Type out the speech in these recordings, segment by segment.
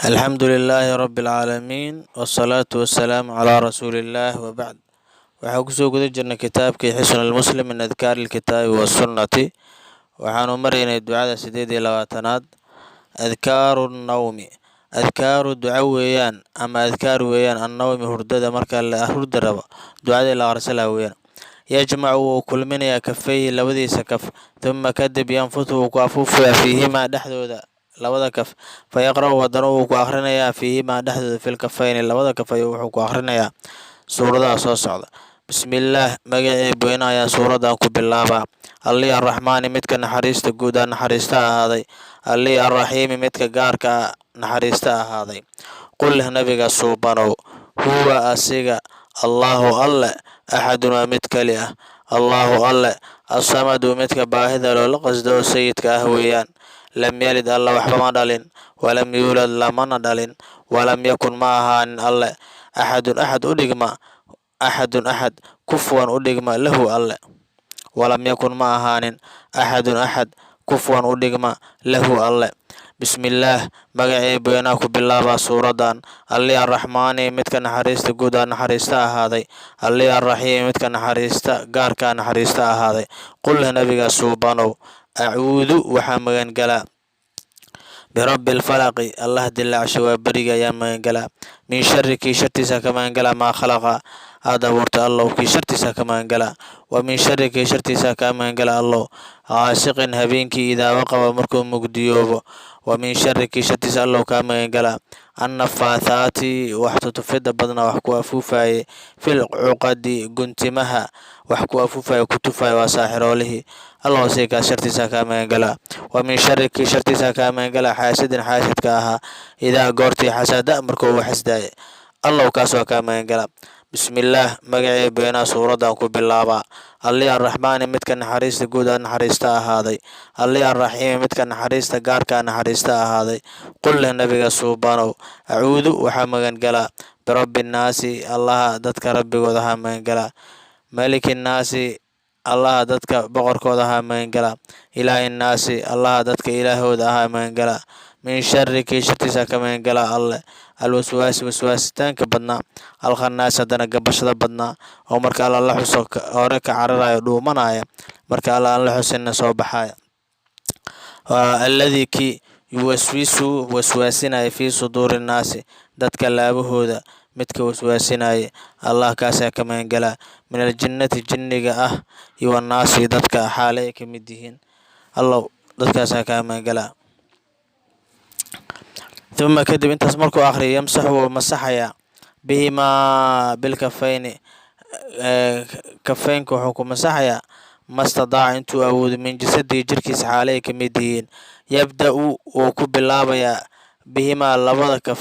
الحمد لله رب العالمين والصلاة والسلام على رسول الله وبعد. waxaan kusoo guda jirnay kitaabkii xisn almuslim min adkaar alkitaabi wasunnati. waxaanu maraynay ducada 28aad adkaaru nnawmi. adkaaru duca weeyaan ama adkaar weeyaan annawmi hurdada marka la hurda rabo ducada la arsala weeyaan. yajmacu wuu kulminayaa kafayhi labadiisa kaf thumma kadib yanfutu wuu ku afuufayaa fiihimaa dhexdooda labada kaf fayaqra'u haddana wuu ku akhrinayaa fiihimaa dhexdooda filkafayni labada kaf ayuu wuxuu ku akhrinayaa suuradaha soo socda. bismillaah magacii bweyne ayaa suuradan ku bilaabaa. allihii arraxmaani midka naxariista guud ah naxariista ahaaday, allihii arraxiimi midka gaarka ah naxariista ahaaday. qul leh nabiga suubanow, huwa asiga allaahu alle axadun waa mid keli ah, allaahu alle assamadu midka baahida loola qasdo oo sayidka ah weeyaan. lam yalid alla waxba ma dhalin, walam yuulad lamana dhalin, walam yakun ma ahaanin alle axadun axad kufuwan u dhigma lahu alle, walam yakun ma ahaanin axadun axad kufuwan u dhigma lahu alle. bismillaah magacii bweynaha ku bilaabaa suuradan. allihii arraxmaani midka naxariista guud ah naxariista ahaaday, allihii arraxiimi midka naxariista gaarkaa naxariista ahaaday. qul leh nabiga suubanow, acuudu waxaa magangalaa birabbi alfalaqi allah dilaacsha waa beriga ayaa magangalaa, min shari kii shartiisa ka magangalaa maa khalaqa aad abuurtay allow kii shartiisa ka magangalaa, wa min shari kii shartiisa kaa magangalaa allow caasiqin habeenkii idaa waqaba markuu mugdiyoobo, wa min shari kii shartiisa allow kaa magangalaa annafaahaati wax tutufida badna wax ku afuufaye fil cuqadi guntimaha wax ku afuufaye ku tufaye waa saaxiroolihii allow saykaa shartiisa kaa magangalaa. wa min shari kii shartiisa kaa magangalaa xaasidin xaasidka ahaa idaa goortii xasada markuu xasdaaye allow kaas waa kaa magangalaa. bismillaah magacii bweynaha suuradan ku bilaabaa. allihii arraxmaani midka naxariista guud ah naxariista ahaaday, allihii arraxiimi midka naxariista gaarkaa naxariista ahaaday. qul leh nabiga suubanow, acuudu waxaa magangalaa birabbi nnaasi allaha dadka rabbigooda ahaa magangalaa, maliki nnaasi allaha dadka boqorkooda ahaa magangalaa, ilaahi nnaasi allaha dadka ilaahooda ahaa magangalaa, min shari kii shartiisa ka magangalaa alle alwaswaasi waswaasitaanka badnaa, alkhannaasi haddana gabashada badnaa oo marka alla la xuso hore ka cararayo dhuumanaya, marka alla aan la xusinna soo baxaya. alladii kii yuwaswisu waswaasinaya fii suduuri nnaasi dadka laabahooda midka waswaasinaya allah kaasaa ka magangalaa, min aljinnati jinniga ah iyo wannaasi dadka xaale ay ka mid yihiin allow dadkaasaa kaa magangalaa. uma kadib intaas markuu akhriyo yamsaxu wuu masaxayaa bihimaa bilkafayni kafeynka wuxuu ku masaxayaa mastadaaca intuu awoodo min jasadii jirkiisa xaale ay ka mid yihiin. yabda-u wuu ku bilaabayaa bihimaa labada kaf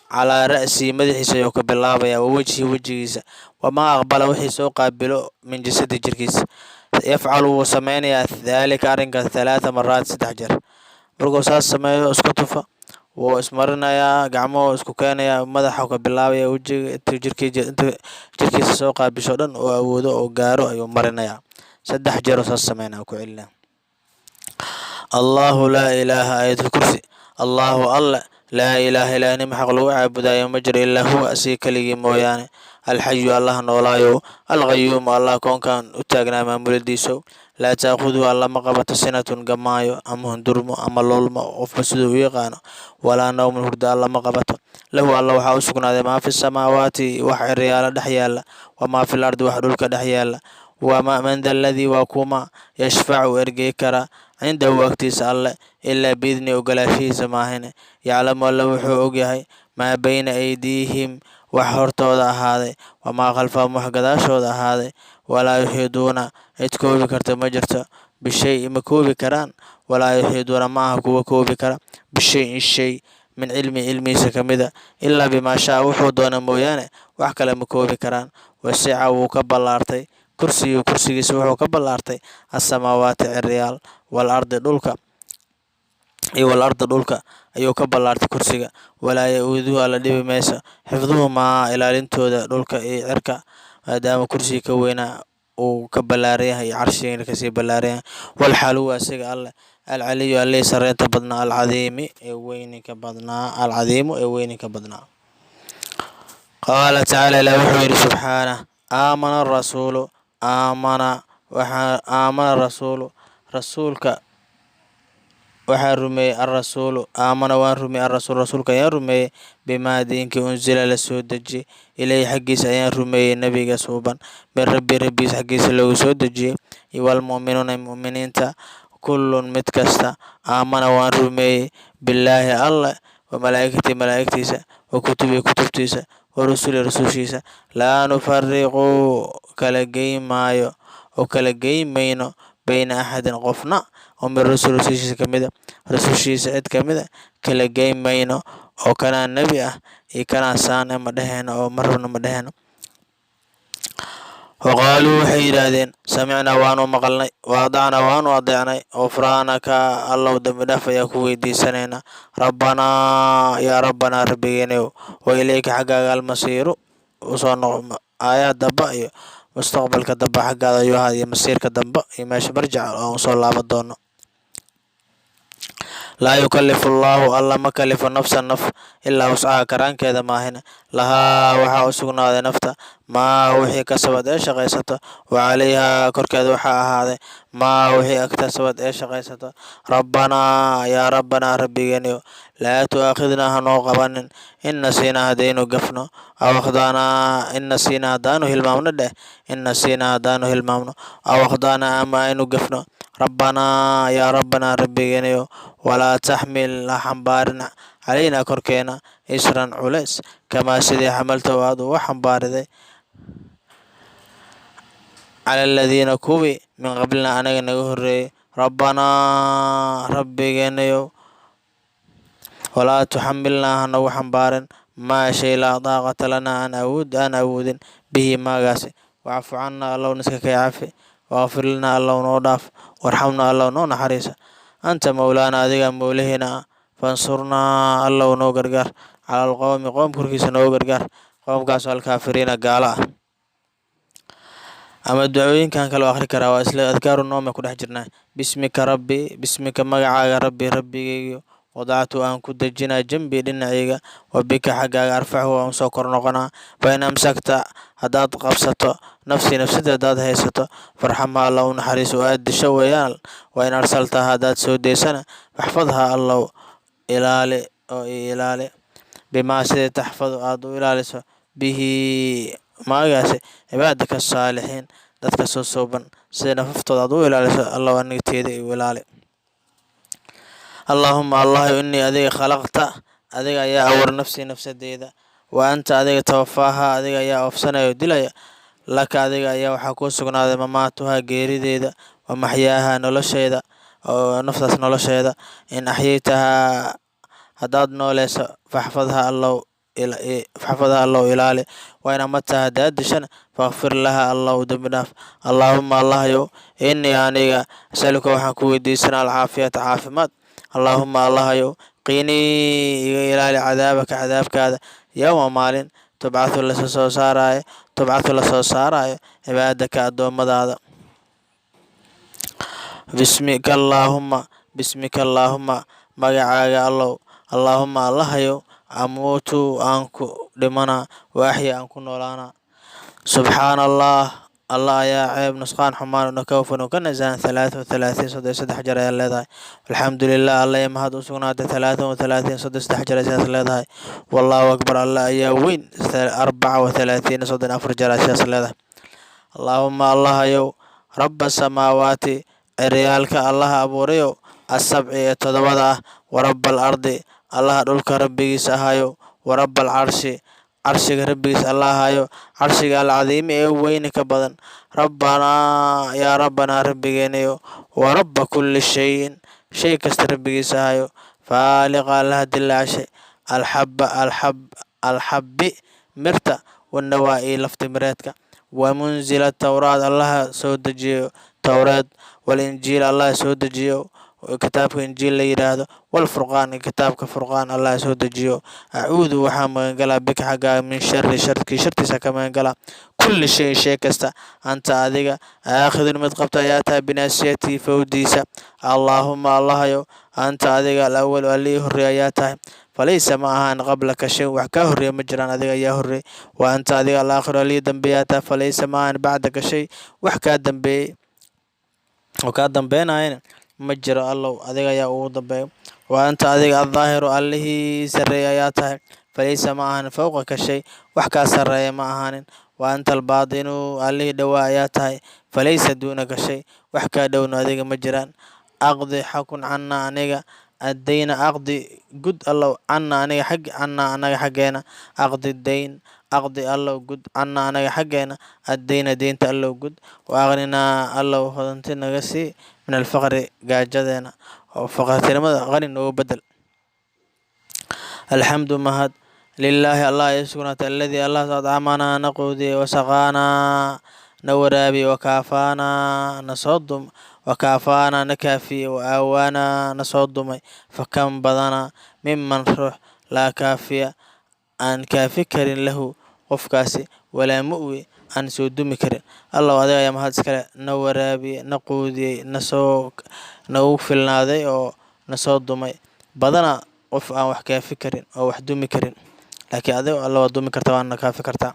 calaa ra'sii madaxiisa ayuu ka bilaabayaa wa wejhi wejigiisa, wamaa aqbala wixii soo qaabilo min jasadii jirkiisa. yafcalu wuu sameynayaa daalika arrinkaas 3 maraat 3 jeer. markuu saas sameeyo isku tufa wuu ismarinayaa gacmuhu isku keenayaa madaxa ka bilaabaya wejiga inta jirkiisa soo qaabisho dhan oo awoodo oo gaaro ayuu marinayaa 3 jeer oo saas sameynaya ku celinaa. allaahu laa ilaaha ayatul kursi. allaahu alle laa ilaaha ilaa nin xaq lagu caabudayo ma jiro ilaa huwa asii keligii mooyaane, alxayu allah noolaayow, alqayuumu allah koonkan u taagnaa maamuladiisow, laa taakhuduhu alla ma qabato sinatun gamaayo ama hundurmo ama loolmo qofba siduu u yaqaano, walaa nawmun hurda alla ma qabato. lahu alla waxaa u sugnaaday maa fi samaawaati wax ciryaala dhex yaalla, wamaa fil ardi wax dhulka dhex yaalla. man da aladii waa kuma yashfacu ergey kara cindahu agtiisa alle ilaa biidni ogolaashihiisa maahine. yaclamu alla wuxuu ogyahay maa bayna aydiihim wax hortooda ahaaday, wamaa khalfahum wax gadaashooda ahaaday. walaa yuxiiduuna cid koobi karta ma jirto bishay ma koobi karaan, walaa yuxiiduuna ma aha kuwa koobi kara bishayin shay min cilmihiisa ka mida ilaa bimaa shaa wuxuu doona mooyaane wax kale ma koobi karaan. wasica wuu ka ballaartay kursigiisa wuxuu ka ballaartay assamaawaati ciryaal walardi dhulka ayuu ka ballaartay kursiga. walaa ya-uuduhu alla dhibi mayso xifduhumaa ilaalintooda dhulka iyo cirka, maadaama kursiga ka weynaa uu ka ballaaran yahay iyo carshigiina kasii ballaaran yahay. walxaal huwa asiga alle alcaliyu allihii sareynta badnaa alcadiimi ee weyninka badnaa alcadiimu ee weyninka badnaa. qaala tacaala ilah wuxuu yidhi subxaanah aamana arasuulu aamana rasuulu rasuulka waxaa rumeeyey alrasuulu aamana waan rumeeyey alrasuul rasuulka ayaan rumeeyey bimaa diinkii unsila la soo dejiyey ileyhi xaggiisa ayaan rumeeyey nebiga suuban min rabbi rabbigiisa xaggiisa loogu soo dejiyey iwalmu'minuuna mu'miniinta kullun mid kasta aamana waan rumeeyey billaahi allah wa malaa'ikatii malaa'igtiisa wa kutubii kutubtiisa wa rusuli rusushiisa laa nufariqu kala geymaayo oo kala geymayno bayna axadin qofna oo min rusul rusushiisa ka mida rusushiisa cid ka mida kala geymayno oo kanaa nebi ah iyo kanaa saane ma dheheyno oo marabna ma dheheyno. waqaaluu waxay yidhaahdeen samicnaa waanu maqalnay waadacnaa waanu adeecnay gufraanaka allow dembi dhaaf ayaa ku weydiisanaynaa rabbanaa yaa rabbanaa rabbigeenayow wa ilayka xaggaaga almasiiru usoo noqo aayaad damba iyo mustaqbalka damba xaggaada ayuu ahaad iyo masiirka damba iyo meesha marjaca oo usoo laaban doono. laa yukallifu allaahu alla ma kalifo nafsan naf ilaa wuscaha karaankeeda maahine lahaa waxaa u sugnaaday nafta maa wixii kasabad ee shaqaysato wa calayhaa korkeeda waxaa ahaaday maa wixii agtasabad ee shaqaysato rabbanaa yaa rabbanaa rabbigeeniyo laa tu'aakhidnaa hanoo qabanin in nasiinaa haddaynu gafno aw akhdaanaa in nasiinaa haddaanu hilmaamno dheh in nasiinaa haddaanu hilmaamno aw akhdaanaa ama aynu gafno rabbanaa yaa rabbanaa rabbigeeniyo walaa taxmil ha xambaarin calaynaa korkeena isran culays kamaa sidii xamaltahu aad ugu xambaariday cala aladiina kuwii min qablinaa anaga naga horreeyey rabbanaa rabbigeenayow walaa tuxamilnaa hanagu xambaarin maa shay laa daaqata lanaa aan awoodin bihi maagaasi wacfu cannaa allow niska kay cafi waqfir lanaa allow noo dhaaf warxamnaa allow noo naxariisa anta mowlaana adigaa mowlaheena ah fansurnaa allow noo gargaar cala alqowmi qoom korkiisa noogu gargaar qoomkaasoo alkaafiriina gaala ah. ama ducooyinkan kale oo akhri karaa waa isla adkaaru noome ku dhex jirnaa. bismika rabbi bismika magacaaga rabbi rabbigaygiyo wadactu aan ku dejinaa jambii dhinacayga wa bika xaggaaga arfaxu waan usoo kor noqonaa fain amsakta haddaad qabsato nafsii nafsada haddaad haysato farxamha allow u naxariiso oo aad disho weeyaan wain arsaltaha haddaad soo deysana faxfadha allow ilaali oo i ilaali bimaa sidii taxfadu aad u ilaaliso bihi maagaasi cibaadaka saalixiin dadka soo sooban sida nafaftooda aad u ilaaliso allow anigteeda iu ilaali. allaahuma allahayow innii adiga khalaqta adiga ayaa abuur nafsii nafsadeeda wa anta adiga tawafaaha adiga ayaa oofsanaya oo dilaya laka adiga ayaa waxaa kuu sugnaaday mamaatuhaa geerideeda wa maxyaaha nolosheeda oo naftaas nolosheeda in axyaytahaa haddaad nooleyso faxfadha allow ilaali wain amataha haddaad dishana fakfir laha allow dembi dhaaf. allaahuma allahayow innii aniga asaluka waxaan ku weydiisanaa alcaafiyata caafimaad allaahuma allahayow qiinii iga ilaali cadaabaka cadaabkaada yowma maalin tubcathu lasoo saaraayo cibaadaka addoommadaada. bismika allaahuma magacaaga allow allaahuma allahayow amuutu aan ku dhimanaa wa axya aan ku noolaanaa. subxaana allah allah ayaa ceeb nusqaan xumaan una ka hufan oo ka nasahan 33 jeer ayaa leedahay. alxamdu lilah alla ee mahad u sugnaatay 33 jeer sidaas leedahay. wallaahu akbar alla ayaa weyn 34 jeer sidaas leedahay. allaahuma allahayow rabba samaawaati ciryaalka allaha abuurayow asabci ee todobada ah warabbal ardi allaha dhulka rabbigiisa ahayow warabbal carshi carshiga rabbigiisa alla ahayo carshiga alcadiimi ee weyni ka badan rabbanaa yaa rabbanaa rabbigeenayo wa rabba kulli shayin shay kasta rabbigiisa ahayo faaliqa allaha dilaashay alxabbi mirta wanawaa'i laftimireedka wamunzila tawraad allaha soo dejiyo towreed walinjiil allaha soo dejiyo kitaabka injiil la yidhaahdo walfurqaan kitaabka furqaan allah soo dejiyo acuudu waxaa magangalaa bika xaggaaga min shari sharkii shartiisa ka magangalaa kulli shayin shay kasta anta adiga aakhidun mid qabta ayaa tahay binaasiyatii fawdiisa allaahuma allahayow anta adiga alawalu allihii horreey ayaa tahay falaysa ma ahaan qablaka shay wax kaa horreeya ma jiraan adiga ayaa horreey wa anta adiga alaakhiru allihii dambeeyaa tahay falaysa ma ahaan bacdaka shay wax kaa dambeeyey oo kaa dambeynayana ma jiro allow adiga ayaa ugu dambeeya wa anta adiga aldaahiru allihii sarreeya ayaa tahay falaysa ma ahan fowqaka shay wax kaa sarreeya ma ahaanin wa anta albaatinu allihii dhowaa ayaa tahay falaysa duunaka shay wax kaa dhowna adiga ma jiraan aqdi xakun cannaa aniga addayna aqdi gud allow cannaa aniga xag cannaa anaga xaggeena aqdi dayn aqdi allow gud cannaa anaga xaggeena addayna deynta allow gud wa aqninaa allow hodanti naga sii min alfaqri gaajadeena oo faqartinimada qani noogu bedel alxamdu mahad lilaahi allah ay sugnaatay alladii allah adcamanaa na quudiyey wasaqaanaa na waraabiyey wakaafaanaa na soo dum wakaafaanaa na kaafiyey wa aawaanaa na soo dumay fakam badanaa miman ruux laa kaafiya aan kaafi karin lahu qofkaasi walaa mu'wi aan soo dumi karin allow adiga ayaa mahad iskale na waraabiyey na quudiyey nagu filnaaday oo na soo dumay badana qof aan wax kaafi karin oo wax dumi karin laakiin adiga alla waa dumi kartaa waana kaafi kartaa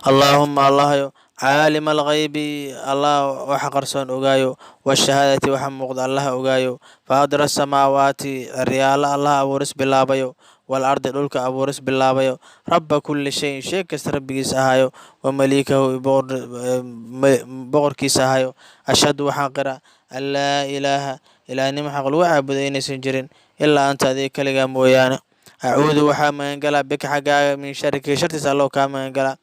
allaahuma allahayo caalima alghaybi allah waxa qarsoon ogaayo washahaadati waxa muuqda allah ogaayo faadira asamaawaati ciryaala allah abuuris bilaabayo walardi dhulka abuuris bilaabayo rabba kulli shayin shay kasta rabbigiisa ahayo wa maliikahu boqorkiisa ahayo ashhadu waxaan qira an laa ilaaha ilaahnimo xaq lagu caabuday inaysan jirin ilaa anta adiga kaligaa mooyaane acuudu waxaa magangalaa bika xaggaaga min shariki shartiisa allow kaa magangalaa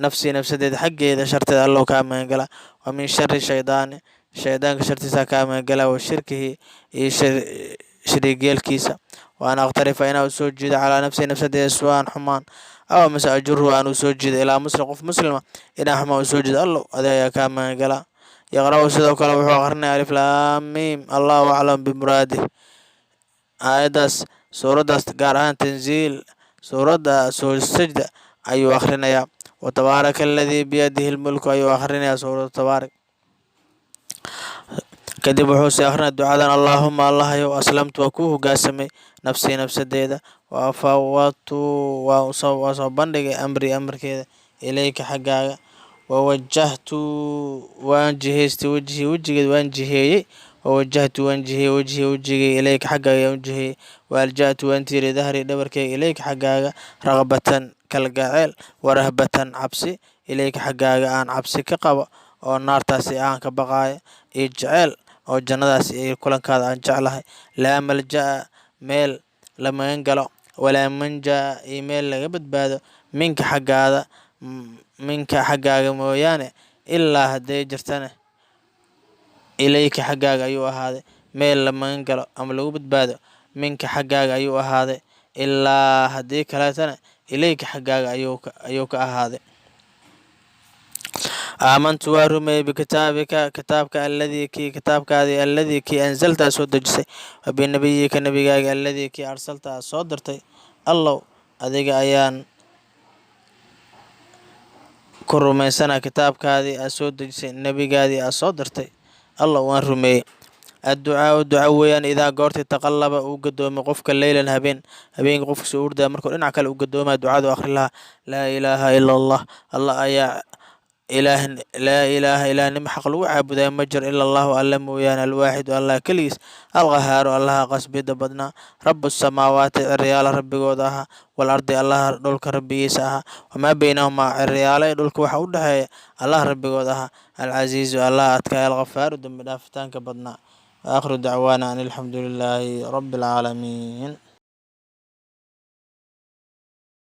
nafsii nafsadeeda xaggeeda sharteeda allow kaa magangalaa wa min shari shaydaani shaydaanka shartiisa kaa magangalaa wa shirkihi iyo shariigyeelkiisa waan aqtarifa inaa u soo jiido calaa nafsii nafsadeeda su'aan xumaan aw mase ajurhu aan u soo jiido ilaa muslim qof muslima inaa xumaan u soo jiido allow adiga ayaa kaa magangalaa yaqra'u sidoo kale wuxuu aqrinaya alif laam miim allahu aclam bimuraadih aayaddaas suuraddaas gaar ahaan tanziil suuradda sajda ayuu akhrinayaa watabaaraka aladii biyadihi lmulku ayuu akhrinayaa suuratu tabaarak kadib wuxuu sii akrinaya ducadan allaahuma allahayow aslamtu waa kuu hogaansamay nafsii nafsadeeda wa fawadtu waa soo bandhigay amarkeeda ilayka xaggaaga wawajahtu waan jihaystay wejigeed waan jiheeyey wawajahtu waan jihiyey wejigay ilayka xaggaaga aan u jiheeyey waalja'tu waan tiiray dahrii dhabarkeyga ilayka xaggaaga raqbatan kalgaceel warahbatan cabsi ilayka xaggaaga aan cabsi ka qabo oo naartaasi aan ka baqaayo iyo jeceel oo jannadaasi iyo kulankaada aan jeclahay laa malja'a meel la magan galo walaa manja'a iyo meel laga badbaado minka xaggaaga mooyaane ilaa hadday jirtana ilayka xaggaaga ayuu ahaaday meel la magan galo ama lagu badbaado minka xaggaaga ayuu ahaaday ilaa haddii kaleetana ilayka xaggaaga ayuu ka ahaaday aamantu waa rumeeyey bikitaabika kitaabkaadii alladii kii anzaltaa soo dejisay wa binabiyika nabigaaga alladii kii arsaltaa soo dirtay allow adiga ayaan ku rumaysanaa kitaabkaadii aad soo dejisay nebigaadii aad soo dirtay allow waan rumeeyey adducaau duca weeyaan idaa goortii taqallaba uu gadoomay qofka leylan habeenka qofkasoo urdaa markuu dhinac kale u gadoomaya ducadu akhri lahaa laa ilaaha ila allah allah ayaa laa ilaaha ilaahnimo xaq lagu caabudayo ma jiro ila allahu alla mooyaane alwaaxidu allah keligiis alqahaaru allaha qasbida badnaa rabu samaawaati ciryaala rabbigooda ahaa walardi allaha dhulka rabbigiisa ahaa wamaa beynahumaa ciryaala ee dhulka waxa u dhexeeya allaha rabbigooda ahaa alcasiizu allaha adkaaya alghafaaru dembi dhaafitaanka badnaa waakhiru dacwaana an alxamdu lilaahi rabbi alcaalamiin